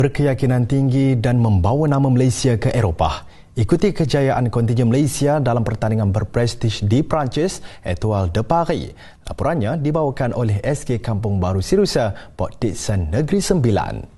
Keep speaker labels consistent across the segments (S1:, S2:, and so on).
S1: Berkeyakinan tinggi dan membawa nama Malaysia ke Eropah. Ikuti kejayaan kontingen Malaysia dalam pertandingan berprestij di Perancis, Etoile de Paris. Laporannya dibawakan oleh SK Kampung Baru Sirusa, Port Dickson Negeri Sembilan.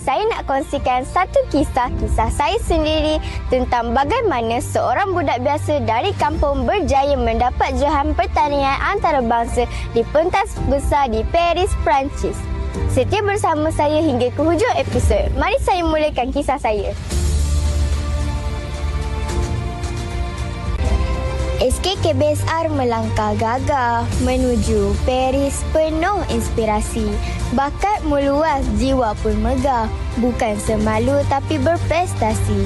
S2: Saya nak kongsikan satu kisah saya sendiri tentang bagaimana seorang budak biasa dari kampung berjaya mendapat johan pertandingan antarabangsa di pentas besar di Paris, Perancis. Setia bersama saya hingga ke hujung episod. Mari saya mulakan kisah saya. SKKBSR melangkah gagah menuju Paris penuh inspirasi. Bakat meluas, jiwa pun megah. Bukan semalu tapi berprestasi.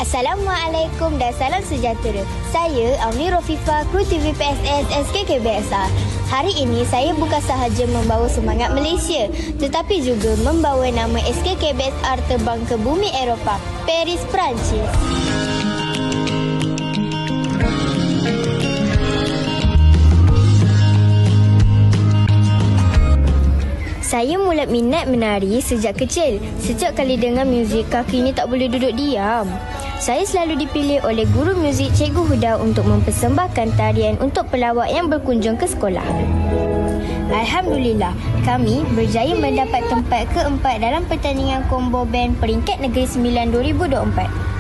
S2: Assalamualaikum dan salam sejahtera. Saya Auni Rofifa, kru TV PSS SKKBSR. Hari ini saya bukan sahaja membawa semangat Malaysia, tetapi juga membawa nama SKKBSR terbang ke bumi Eropah, Paris, Perancis. Saya mula minat menari sejak kecil. Setiap kali dengar muzik, kaki ni tak boleh duduk diam. Saya selalu dipilih oleh guru muzik Cikgu Huda untuk mempersembahkan tarian untuk pelawak yang berkunjung ke sekolah. Alhamdulillah, kami berjaya mendapat tempat keempat dalam pertandingan combo band peringkat Negeri Sembilan 2024.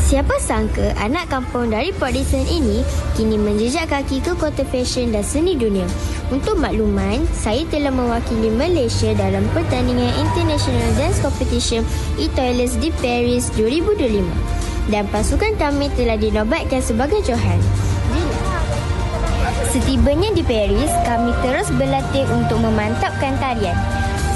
S2: Siapa sangka anak kampung dari Port Dickson ini kini menjejak kaki ke kota fashion dan seni dunia. Untuk makluman, saya telah mewakili Malaysia dalam pertandingan International Dance Competition Etoiles di Paris 2025 dan pasukan kami telah dinobatkan sebagai johan. Setibanya di Paris, kami terus berlatih untuk memantapkan tarian.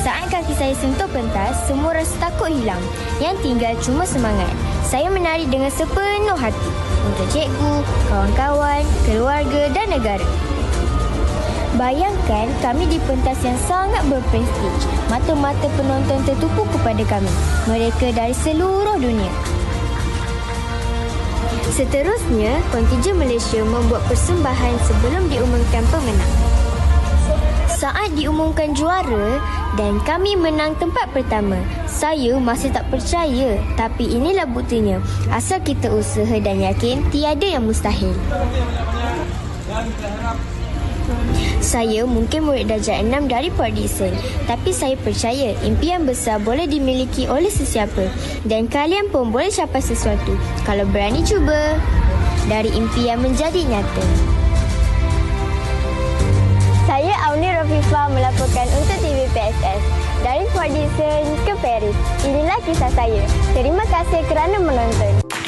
S2: Saat kaki saya sentuh pentas, semua rasa takut hilang. Yang tinggal cuma semangat. Saya menari dengan sepenuh hati untuk cikgu, kawan-kawan, keluarga dan negara. Bayangkan kami di pentas yang sangat berprestij. Mata-mata penonton tertupu kepada kami. Mereka dari seluruh dunia. Seterusnya, kontingen Malaysia membuat persembahan sebelum diumumkan pemenang. Saat diumumkan juara dan kami menang tempat pertama, saya masih tak percaya. Tapi inilah buktinya. Asal kita usaha dan yakin, tiada yang mustahil. Saya mungkin murid darjah 6 dari Port Dickson, tapi saya percaya impian besar boleh dimiliki oleh sesiapa dan kalian pun boleh capai sesuatu kalau berani cuba. Dari impian menjadi nyata. Saya Auni Rofifa melaporkan untuk TV PSS dari Port Dickson ke Paris. Inilah kisah saya. Terima kasih kerana menonton.